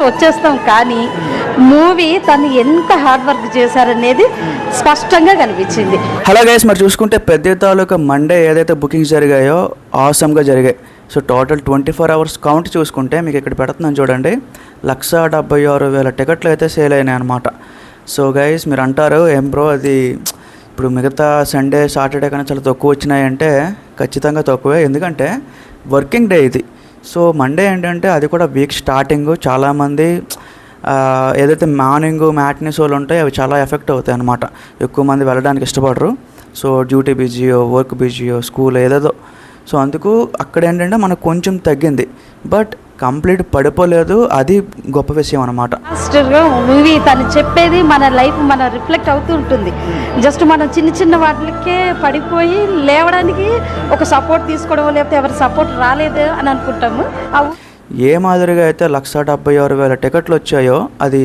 వచ్చేస్తాం. కానీ మూవీ తను ఎంత హార్డ్ వర్క్ చేశారనేది స్పష్టంగా కనిపించింది. హలో గైస్, మరి చూసుకుంటే పెద్ద తాలూకా మండే ఏదైతే బుకింగ్స్ జరిగాయో ఆసమ్గా జరిగాయి. సో టోటల్ 24 hours కౌంట్ చూసుకుంటే మీకు ఇక్కడ పెడుతున్నాను చూడండి, 176,000 టికెట్లు అయితే సేల్ అయినాయి అనమాట. సో గైస్ మీరు అంటారు ఏం బ్రో అది ఇప్పుడు మిగతా సండే సాటర్డే కన్నా చాలా తక్కువ వచ్చినాయంటే ఖచ్చితంగా తక్కువే, ఎందుకంటే వర్కింగ్ డే ఇది. సో మండే ఏంటంటే అది కూడా వీక్ స్టార్టింగ్, చాలామంది ఏదైతే మార్నింగ్ మ్యాట్నీ షోలు ఉంటాయో అవి చాలా ఎఫెక్ట్ అవుతాయి అన్నమాట. ఎక్కువ మంది వెళ్ళడానికి ఇష్టపడరు. సో డ్యూటీ బిజీయో, వర్క్ బిజీయో, స్కూల్ ఏదేదో. సో అందుకు అక్కడ ఏంటంటే మనకు కొంచెం తగ్గింది, బట్ కంప్లీట్ పడిపోలేదు. అది గొప్ప విషయం అనమాట. మాస్టర్గా మూవీ తను చెప్పేది మన లైఫ్ మన రిఫ్లెక్ట్ అవుతూ ఉంటుంది. జస్ట్ మనం చిన్న చిన్న వాటికే పడిపోయి లేవడానికి ఒక సపోర్ట్ తీసుకోవడం, లేకపోతే ఎవరి సపోర్ట్ రాలేదు అని అనుకుంటాము. ఏ మాదిరిగా అయితే 176,000 టికెట్లు వచ్చాయో అది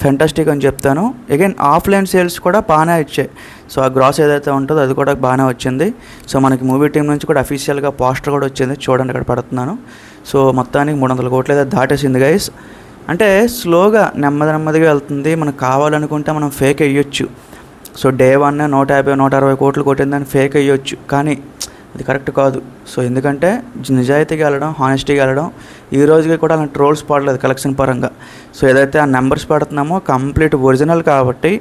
ఫెంటాస్టిక్ అని చెప్తాను. అగైన్ ఆఫ్లైన్ సేల్స్ కూడా బాగానే వచ్చాయి. సో ఆ గ్రాస్ ఏదైతే ఉంటుందో అది కూడా బాగానే వచ్చింది. సో మనకి మూవీ టీం నుంచి కూడా అఫీషియల్గా పోస్టర్ కూడా వచ్చింది, చూడండి ఇక్కడ పెడుతున్నాను. సో మొత్తానికి 300 కోట్లు అయితే దాటేసింది గైస్. అంటే స్లోగా నెమ్మదిగా వెళ్తుంది. మనకు కావాలనుకుంటే మనం ఫేక్ వేయొచ్చు. సో డే 1 150 160 కోట్లు కొట్టిందని ఫేక్ వేయొచ్చు, కానీ అది కరెక్ట్ కాదు. సో ఎందుకంటే నిజాయితీగా వెళ్ళడం, హానెస్టీగా వెళ్ళడం. ఈ రోజుకి కూడా అలా ట్రోల్స్ పడలేదు కలెక్షన్ పరంగా. సో ఏదైతే ఆ నెంబర్స్ పెడుతున్నామో కంప్లీట్ ఒరిజినల్ కాబట్టి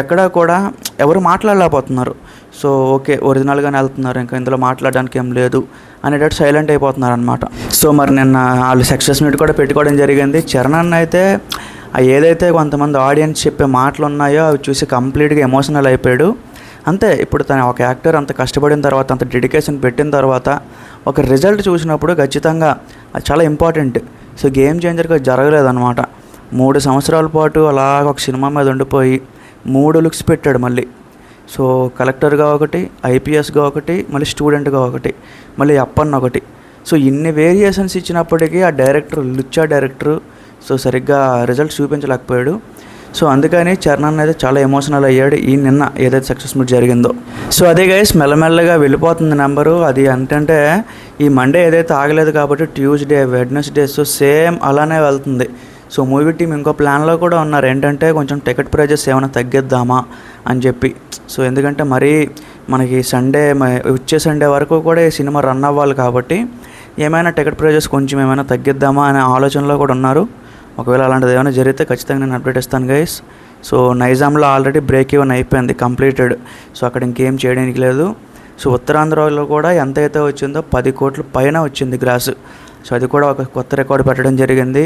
ఎక్కడా కూడా ఎవరు మాట్లాడలేకపోతున్నారు. సో ఓకే ఒరిజినల్గానే వెళ్తున్నారు, ఇంకా ఇందులో మాట్లాడడానికి ఏం లేదు అనేటట్టు సైలెంట్ అయిపోతున్నారు అనమాట. సో మరి నిన్న వాళ్ళు సక్సెస్ మీట్ కూడా పెట్టుకోవడం జరిగింది. చరణ్ అన్న అయితే ఏదైతే కొంతమంది ఆడియన్స్ చెప్పే మాటలు ఉన్నాయో అవి చూసి కంప్లీట్గా ఎమోషనల్ అయిపోయాడు. అంతే, ఇప్పుడు తను ఒక యాక్టర్ అంత కష్టపడిన తర్వాత, అంత డెడికేషన్ పెట్టిన తర్వాత ఒక రిజల్ట్ చూసినప్పుడు ఖచ్చితంగా అది చాలా ఇంపార్టెంట్. సో గేమ్ చేంజర్గా జరగలేదన్నమాట. 3 సంవత్సరాల పాటు అలాగ ఒక సినిమా మీద ఉండిపోయి 3 లుక్స్ పెట్టాడు మళ్ళీ. సో కలెక్టర్గా ఒకటి, ఐపీఎస్గా ఒకటి, మళ్ళీ స్టూడెంట్గా ఒకటి, మళ్ళీ అప్పన్న ఒకటి. సో ఇన్ని వేరియేషన్స్ ఇచ్చినప్పటికీ ఆ డైరెక్టర్ లుచ్చా డైరెక్టరు సో సరిగ్గా రిజల్ట్ చూపించలేకపోయాడు. సో అందుకని చరణ్ అనేది చాలా ఎమోషనల్ అయ్యాడు ఈ నిన్న ఏదైతే సక్సెస్ మీట్ జరిగిందో. సో అదే గైస్ మెల్లమెల్లగా వెళ్ళిపోతుంది నెంబరు. అది ఏంటంటే ఈ మండే ఏదైతే ఆగలేదు కాబట్టి ట్యూస్డే, వెడ్నెస్డే సో సేమ్ అలానే వెళ్తుంది. సో మూవీ టీం ఇంకో ప్లాన్లో కూడా ఉన్నారు, ఏంటంటే కొంచెం టికెట్ ప్రైజెస్ ఏమైనా తగ్గిద్దామా అని చెప్పి. సో ఎందుకంటే మరీ మనకి వచ్చే సండే వరకు కూడా ఈ సినిమా రన్ అవ్వాలి కాబట్టి ఏమైనా టికెట్ ప్రైజెస్ కొంచెం ఏమైనా తగ్గిద్దామా అనే ఆలోచనలో కూడా ఉన్నారు. ఒకవేళ అలాంటిది ఏమైనా జరిగితే ఖచ్చితంగా నేను అప్డేట్ ఇస్తాను గైస్. సో నైజాంలో ఆల్రెడీ బ్రేక్ ఈవెన్ అయిపోయింది, కంప్లీటెడ్. సో అక్కడ ఇంకేం చేయడానికి లేదు. సో ఉత్తరాంధ్రలో కూడా ఎంత అయితే వచ్చిందో 10 కోట్ల పైన వచ్చింది గ్రాస్. సో అది కూడా ఒక కొత్త రికార్డు పెట్టడం జరిగింది.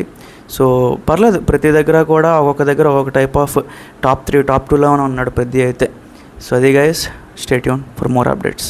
సో పర్లేదు, ప్రతి దగ్గర కూడా ఒక్కొక్క దగ్గర ఒక్కొక్క టైప్ ఆఫ్ టాప్ 3 టాప్ 2లోనే ఉన్నాడు ప్రతి అయితే. సో అది guys, stay tune for more updates.